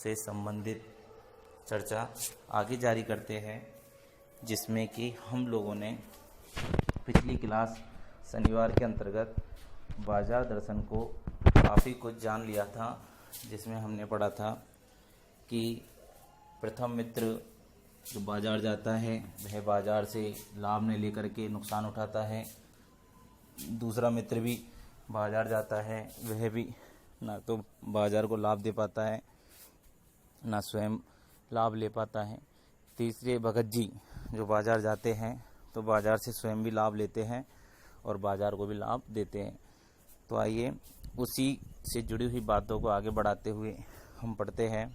से संबंधित चर्चा आगे जारी करते हैं, जिसमें कि हम लोगों ने पिछली क्लास शनिवार के अंतर्गत बाजार दर्शन को काफ़ी कुछ जान लिया था, जिसमें हमने पढ़ा था कि प्रथम मित्र जो बाजार जाता है वह बाजार से लाभ न लेकर के नुकसान उठाता है। दूसरा मित्र भी बाजार जाता है, वह भी ना तो बाजार को लाभ दे पाता है ना स्वयं लाभ ले पाता है। तीसरे भगत जी जो बाजार जाते हैं तो बाजार से स्वयं भी लाभ लेते हैं और बाजार को भी लाभ देते हैं। तो आइए उसी से जुड़ी हुई बातों को आगे बढ़ाते हुए हम पढ़ते हैं।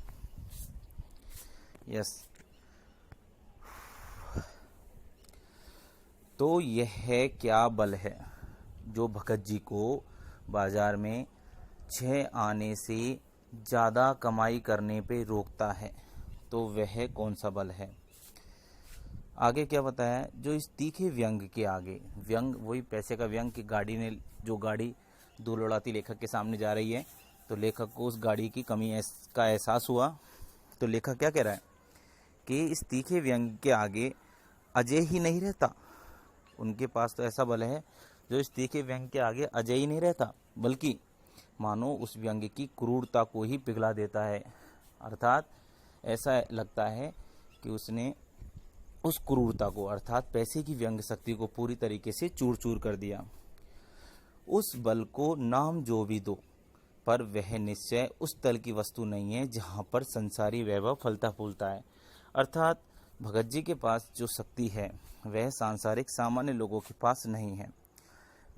तो यह क्या बल है जो भगत जी को बाजार में 6 आने से ज़्यादा कमाई करने पे रोकता है? तो वह कौन सा बल है? आगे क्या बताया? जो इस तीखे व्यंग के आगे, व्यंग वही पैसे का व्यंग कि गाड़ी ने जो गाड़ी धूल उड़ाती लेखक के सामने जा रही है, तो लेखक को उस गाड़ी की कमी का एहसास हुआ। तो लेखक क्या कह रहा है कि इस तीखे व्यंग के आगे अजय ही नहीं रहता। उनके पास तो ऐसा बल है जो इस तीखे व्यंग के आगे अजय ही नहीं रहता, बल्कि मानो उस व्यंग की क्रूरता को ही पिघला देता है। अर्थात ऐसा लगता है कि उसने उस क्रूरता को, अर्थात पैसे की व्यंग शक्ति को पूरी तरीके से चूर चूर कर दिया। उस बल को नाम जो भी दो, पर वह निश्चय उस तल की वस्तु नहीं है जहाँ पर संसारी वैभव फलता फूलता है। अर्थात भगत जी के पास जो शक्ति है वह सांसारिक सामान्य लोगों के पास नहीं है।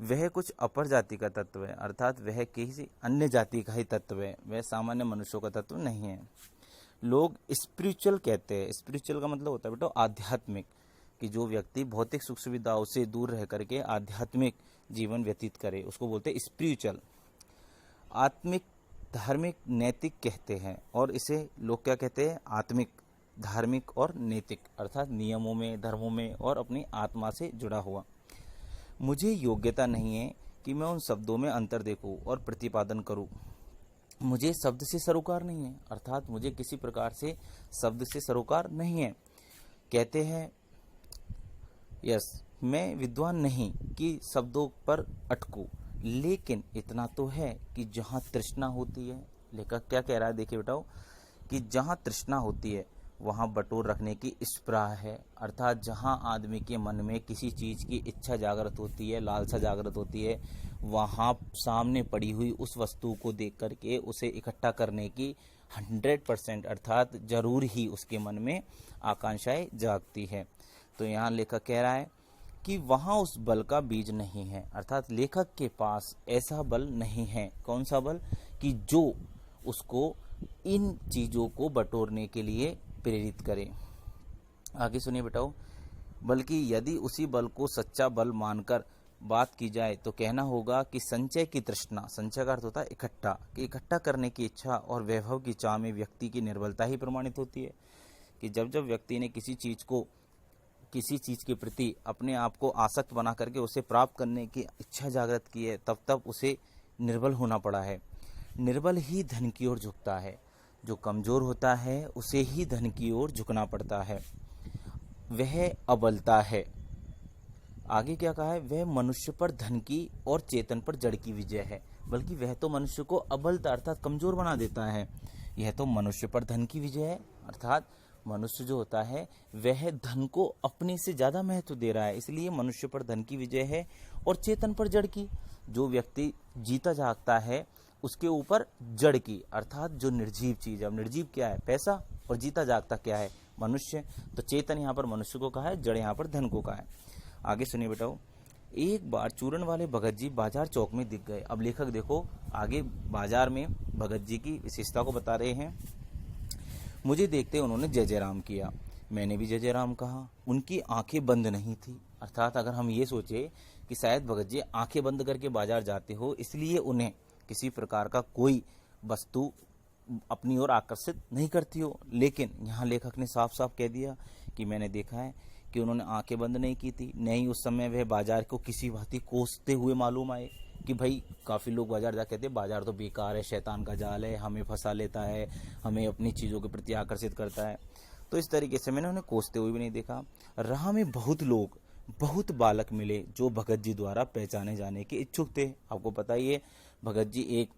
वह कुछ अपर जाति का तत्व है, अर्थात वह किसी अन्य जाति का ही तत्व है, वह सामान्य मनुष्यों का तत्व नहीं है। लोग स्पिरिचुअल कहते हैं। स्पिरिचुअल का मतलब होता है बेटा आध्यात्मिक, कि जो व्यक्ति भौतिक सुख सुविधाओं से दूर रह करके आध्यात्मिक जीवन व्यतीत करे उसको बोलते हैं स्पिरिचुअल। आत्मिक, धार्मिक, नैतिक कहते हैं, और इसे लोग क्या कहते हैं? आत्मिक, धार्मिक और नैतिक, अर्थात नियमों में, धर्मों में और अपनी आत्मा से जुड़ा हुआ। मुझे योग्यता नहीं है कि मैं उन शब्दों में अंतर देखूं और प्रतिपादन करूं। मुझे शब्द से सरोकार नहीं है, अर्थात मुझे किसी प्रकार से शब्द से सरोकार नहीं है। कहते हैं मैं विद्वान नहीं कि शब्दों पर अटकूं, लेकिन इतना तो है कि जहां तृष्णा होती है, लेखक क्या कह रहा है देखिए बेटाओ, कि जहां तृष्णा होती है वहां बटोर रखने की स्पृहा है। अर्थात जहां आदमी के मन में किसी चीज की इच्छा जागृत होती है, लालसा जागृत होती है, वहां सामने पड़ी हुई उस वस्तु को देख करके उसे इकट्ठा करने की 100% अर्थात जरूर ही उसके मन में आकांक्षाएं जागती है। तो यहाँ लेखक कह रहा है कि वहां उस बल का बीज नहीं है, अर्थात लेखक के पास ऐसा बल नहीं है। कौन सा बल? कि जो उसको इन चीजों को बटोरने के लिए प्रेरित करे। आगे सुनिए बेटाओ, बल्कि यदि उसी बल को सच्चा बल मानकर बात की जाए तो कहना होगा कि संचय की तृष्णा, संचय का अर्थ होता है इकट्ठा, कि इकट्ठा करने की इच्छा और वैभव की चाह में व्यक्ति की निर्बलता ही प्रमाणित होती है। कि जब जब व्यक्ति ने किसी चीज के प्रति अपने आप को आसक्त बना करके उसे प्राप्त करने की इच्छा जागृत की है, तब तब उसे निर्बल होना पड़ा है। निर्बल ही धन की ओर झुकता है, जो कमजोर होता है उसे ही धन की ओर झुकना पड़ता है, वह अबलता है। आगे क्या कहा है? वह मनुष्य पर धन की और चेतन पर जड़ की विजय है, बल्कि वह तो मनुष्य को अबलता अर्थात कमजोर बना देता है। यह तो मनुष्य पर धन की विजय है, अर्थात मनुष्य जो होता है वह धन को अपने से ज्यादा महत्व दे रहा है, इसलिए मनुष्य पर धन की विजय है और चेतन पर जड़ की। जो व्यक्ति जीता जागता है उसके ऊपर जड़ की, अर्थात जो निर्जीव चीज है। अब निर्जीव क्या है? पैसा, और जीता जागता क्या है? मनुष्य। तो चेतन यहाँ पर मनुष्य को कहा है, जड़ यहाँ पर धन को कहा है। आगे सुनिए बेटाओ, एक बार चूरन वाले भगत जी बाजार चौक में दिख गए। अब लेखक देखो आगे बाजार में भगत जी की विशेषता को बता रहे हैं। मुझे देखते उन्होंने जय जय राम किया, मैंने भी जय जय राम कहा। उनकी आंखें बंद नहीं थी, अर्थात अगर हम ये सोचे कि शायद भगत जी आंखें बंद करके बाजार जाते हो, इसलिए उन्हें किसी प्रकार का कोई वस्तु अपनी ओर आकर्षित नहीं करती हो, लेकिन यहाँ लेखक ने साफ साफ कह दिया कि मैंने देखा है कि उन्होंने आंखें बंद नहीं की थी, नहीं उस समय वह बाजार को किसी भांति कोसते हुए मालूम आए, कि भाई काफ़ी लोग बाजार जा कहते हैं बाजार तो बेकार है, शैतान का जाल है, हमें फंसा लेता है, हमें अपनी चीज़ों के प्रति आकर्षित करता है। तो इस तरीके से मैंने उन्हें कोसते हुए भी नहीं देखा। राह में बहुत लोग, बहुत बालक मिले जो भगत जी द्वारा पहचाने जाने के इच्छुक थे। आपको पता ही है, भगत जी एक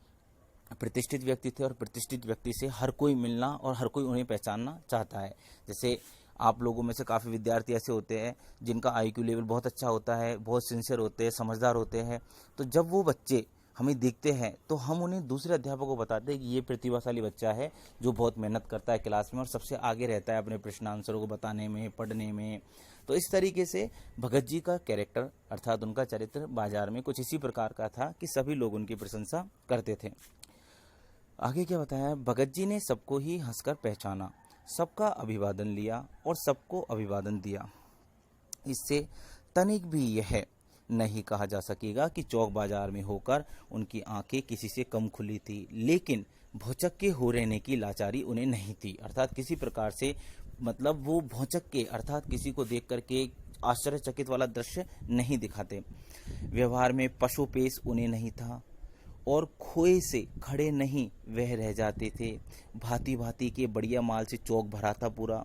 प्रतिष्ठित व्यक्ति थे और प्रतिष्ठित व्यक्ति से हर कोई मिलना और हर कोई उन्हें पहचानना चाहता है। जैसे आप लोगों में से काफ़ी विद्यार्थी ऐसे होते हैं जिनका आईक्यू लेवल बहुत अच्छा होता है, बहुत सिंसियर होते हैं, समझदार होते हैं। तो जब वो बच्चे हमें दिखते हैं तो हम उन्हें दूसरे अध्यापकों को बताते हैं कि ये प्रतिभाशाली बच्चा है जो बहुत मेहनत करता है क्लास में और सबसे आगे रहता है अपने प्रश्न आंसरों को बताने में, पढ़ने में। तो इस तरीके से भगत जी का कैरेक्टर अर्थात उनका चरित्र बाजार में कुछ इसी प्रकार का था कि सभी लोग उनकी प्रशंसा करते थे। आगे क्या बताया, भगत जी ने सबको ही हंसकर पहचाना, सबका अभिवादन लिया और सबको अभिवादन दिया। इससे तनिक भी यह नहीं कहा जा सकेगा कि चौक बाजार में होकर उनकी आंखें किसी से कम खुली थी, लेकिन भौचक्के हो रहने की लाचारी उन्हें नहीं थी। अर्थात किसी प्रकार से मतलब वो भौचक्के अर्थात किसी को देख करके आश्चर्यचकित वाला दृश्य नहीं दिखाते। व्यवहार में पशुपेश उन्हें नहीं था और खोए से खड़े नहीं वह रह जाते थे। भांति भांति के बढ़िया माल से चौक भरा था पूरा।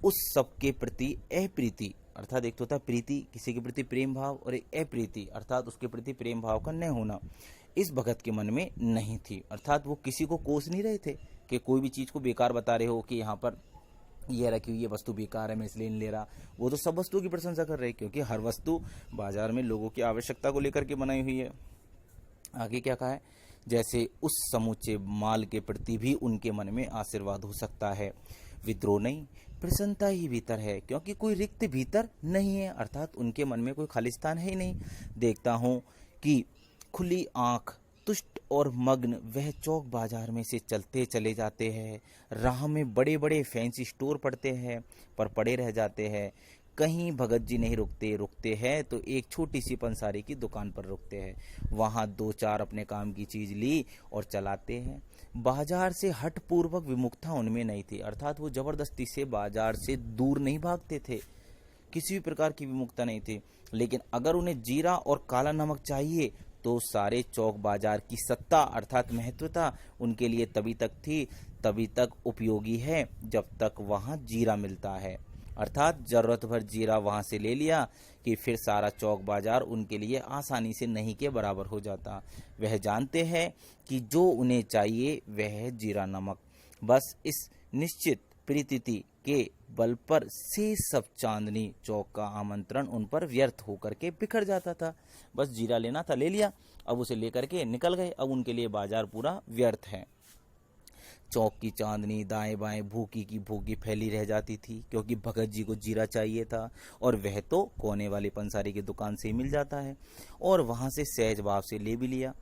उस सब के प्रति अप्रीति अर्थात एक तो होता प्रीति, किसी के प्रति प्रेम भाव, और एक अप्रीति अर्थात उसके प्रति प्रेम भाव का न होना, इस भगत के मन में नहीं थी। अर्थात वो किसी को कोस नहीं रहे थे कि कोई भी चीज़ को बेकार बता रहे हो कि यहाँ पर यह रखी हुई ये वस्तु बेकार है, मैं इसलिए नहीं ले रहा। वो तो सब वस्तुओं की प्रशंसा कर रहे हैं क्योंकि हर वस्तु बाजार में लोगों की आवश्यकता को लेकर के बनाई हुई है। आगे क्या कहा है, जैसे उस समूचे माल के प्रति भी उनके मन में आशीर्वाद हो सकता है। विद्रोह नहीं, प्रसन्नता ही भीतर है, क्योंकि कोई रिक्त भीतर नहीं है। अर्थात उनके मन में कोई खालिस्तान है ही नहीं। देखता हूँ कि खुली आंख तुष्ट और मग्न वह चौक बाजार में से चलते चले जाते हैं। राह में बड़े बड़े फैंसी स्टोर पड़ते हैं पर पड़े रह जाते हैं। कहीं भगत जी नहीं रुकते हैं तो एक छोटी सी पंसारी की दुकान पर रुकते हैं, वहाँ दो चार अपने काम की चीज ली और चलाते हैं। बाजार से हट पूर्वक विमुखता उनमें नहीं थी। अर्थात वो जबरदस्ती से बाजार से दूर नहीं भागते थे, किसी भी प्रकार की विमुखता नहीं थी। लेकिन अगर उन्हें जीरा और काला नमक चाहिए तो सारे चौक बाजार की सत्ता अर्थात महत्वता उनके लिए तभी तक उपयोगी है जब तक वहाँ जीरा मिलता है। अर्थात जरूरत भर जीरा वहां से ले लिया कि फिर सारा चौक बाजार उनके लिए आसानी से नहीं के बराबर हो जाता। वह जानते हैं कि जो उन्हें चाहिए वह है जीरा नमक। बस इस निश्चित प्रीति के बल पर से सब चांदनी चौक का आमंत्रण उन पर व्यर्थ होकर के बिखर जाता था। बस जीरा लेना था, ले लिया, अब उसे लेकर के निकल गए। अब उनके लिए बाजार पूरा व्यर्थ है। चौक की चांदनी दाएं बाएं भूखी की भूखी फैली रह जाती थी क्योंकि भगत जी को जीरा चाहिए था और वह तो कोने वाले पंसारी की दुकान से ही मिल जाता है और वहां से सहज भाव से ले भी लिया।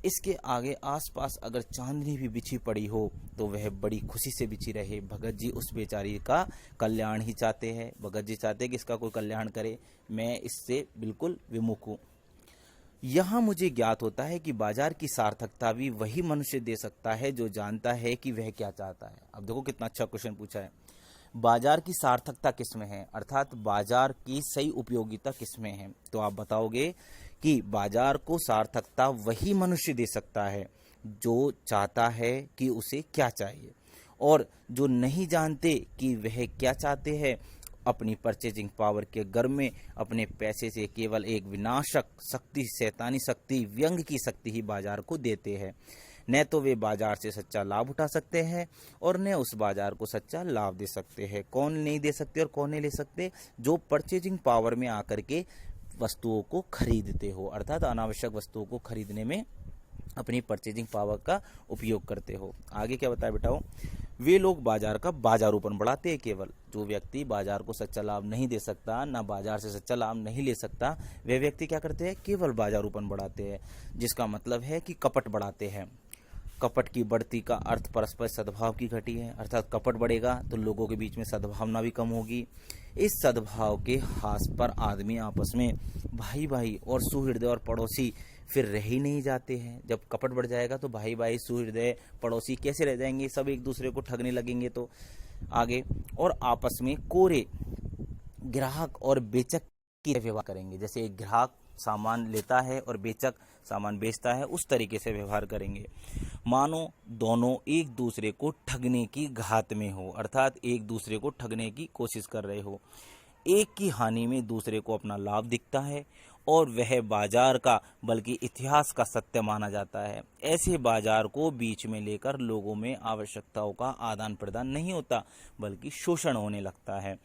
इसके आगे आसपास अगर चांदनी भी बिछी पड़ी हो तो वह बड़ी खुशी से बिछी रहे। भगत जी उस बेचारी का कल्याण ही चाहते हैं। भगत जी चाहते हैं कि इसका कोई कल्याण करे, मैं इससे बिल्कुल विमुख हूँ। यहाँ मुझे ज्ञात होता है कि बाजार की सार्थकता भी वही मनुष्य दे सकता है जो जानता है कि वह क्या चाहता है। अब देखो कितना अच्छा क्वेश्चन पूछा है। बाजार की सार्थकता किसमें है, अर्थात बाजार की सही उपयोगिता किसमें है। तो आप बताओगे कि बाजार को सार्थकता वही मनुष्य दे सकता है जो चाहता है कि उसे क्या चाहिए, और जो नहीं जानते कि वह क्या चाहते हैं अपनी परचेजिंग पावर के गर्व में अपने पैसे से केवल एक विनाशक शक्ति, शैतानी शक्ति, व्यंग की शक्ति ही बाजार को देते हैं। न तो वे बाजार से सच्चा लाभ उठा सकते हैं और न उस बाजार को सच्चा लाभ दे सकते हैं। कौन नहीं दे सकते और कौन नहीं ले सकते? जो परचेजिंग पावर में आकर के वस्तुओं को खरीदते हो, अर्थात अनावश्यक वस्तुओं को खरीदने में अपनी परचेजिंग पावर का उपयोग करते हो। आगे क्या बताया बेटाओ, वे लोग बाजार का बाजारूपन बढ़ाते हैं। केवल जो व्यक्ति बाजार को सच्चा लाभ नहीं दे सकता, ना बाजार से सच्चा लाभ नहीं ले सकता, वे व्यक्ति क्या करते हैं? केवल बाजारूपन बढ़ाते हैं, जिसका मतलब है कि कपट बढ़ाते हैं। कपट की बढ़ती का अर्थ परस्पर सद्भाव की घटी है, अर्थात कपट बढ़ेगा तो लोगों के बीच में सद्भावना भी कम होगी। इस सद्भाव के हास पर आदमी आपस में भाई भाई और सुहृदय और पड़ोसी फिर रह ही नहीं जाते हैं। जब कपट बढ़ जाएगा तो भाई भाई सुहृदय पड़ोसी कैसे रह जाएंगे? सब एक दूसरे को ठगने लगेंगे। तो आगे और आपस में कोरे ग्राहक और बेचक की व्यवहार करेंगे। जैसे एक ग्राहक सामान लेता है और बेचक सामान बेचता है, उस तरीके से व्यवहार करेंगे। मानो दोनों एक दूसरे को ठगने की घात में हो, अर्थात एक दूसरे को ठगने की कोशिश कर रहे हो। एक की हानि में दूसरे को अपना लाभ दिखता है और वह बाजार का बल्कि इतिहास का सत्य माना जाता है। ऐसे बाजार को बीच में लेकर लोगों में आवश्यकताओं का आदान प्रदान नहीं होता, बल्कि शोषण होने लगता है।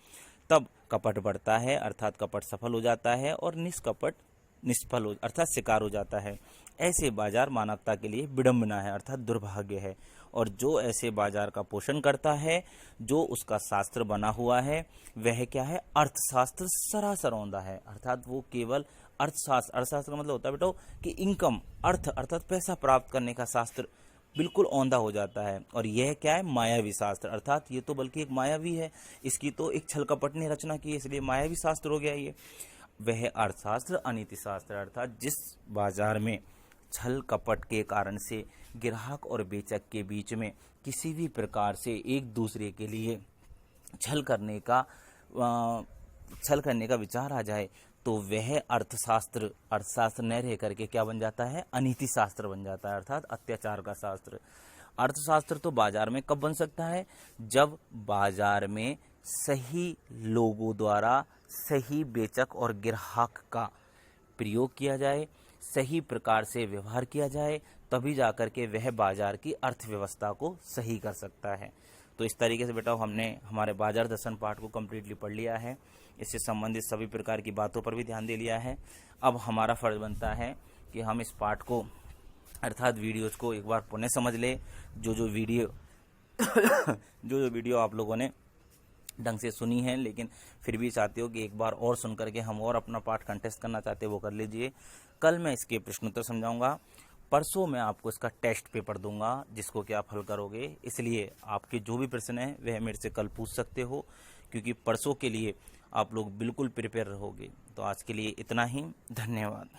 तब कपट बढ़ता है, अर्थात कपट सफल हो जाता है और निष्कपट निष्फल हो अर्थात शिकार हो जाता है। ऐसे बाजार मानवता के लिए विडंबना है, अर्थात दुर्भाग्य है। और जो ऐसे बाजार का पोषण करता है, जो उसका शास्त्र बना हुआ है, वह क्या है? अर्थशास्त्र सरासर औंधा है, अर्थात वो केवल अर्थशास्त्र का मतलब होता है बेटा कि इनकम, अर्थ अर्थात पैसा प्राप्त करने का शास्त्र बिल्कुल औंधा हो जाता है। और यह क्या है? मायावी शास्त्र, अर्थात ये तो बल्कि एक मायावी है, इसकी तो एक छल कपट ने रचना की है, इसलिए मायावी शास्त्र हो गया ये। वह अर्थशास्त्र अनीति शास्त्र, अर्थात जिस बाजार में छल कपट के कारण से ग्राहक और बेचक के बीच में किसी भी प्रकार से एक दूसरे के लिए छल करने का विचार आ जाए, तो वह अर्थशास्त्र न रह करके क्या बन जाता है? अनीति शास्त्र बन जाता है, अर्थात अत्याचार का शास्त्र। अर्थशास्त्र तो बाजार में कब बन सकता है? जब बाजार में सही लोगों द्वारा सही बेचक और ग्राहक का प्रयोग किया जाए, सही प्रकार से व्यवहार किया जाए, तभी जाकर के वह बाजार की अर्थव्यवस्था को सही कर सकता है। तो इस तरीके से बेटा हमने हमारे बाजार दर्शन पाठ को कम्प्लीटली पढ़ लिया है, इससे संबंधित सभी प्रकार की बातों पर भी ध्यान दे लिया है। अब हमारा फर्ज बनता है कि हम इस पाठ को अर्थात वीडियोज़ को एक बार पुनः समझ ले। जो वीडियो आप लोगों ने ढंग से सुनी है, लेकिन फिर भी चाहते हो कि एक बार और सुन करके हम और अपना पाठ कंटेस्ट करना चाहते हो, वो कर लीजिए। कल मैं इसके प्रश्नोत्तर समझाऊंगा, परसों मैं आपको इसका टेस्ट पेपर दूंगा जिसको कि आप हल करोगे। इसलिए आपके जो भी प्रश्न हैं वह मेरे से कल पूछ सकते हो, क्योंकि परसों के लिए आप लोग बिल्कुल प्रिपेयर रहोगे। तो आज के लिए इतना ही, धन्यवाद।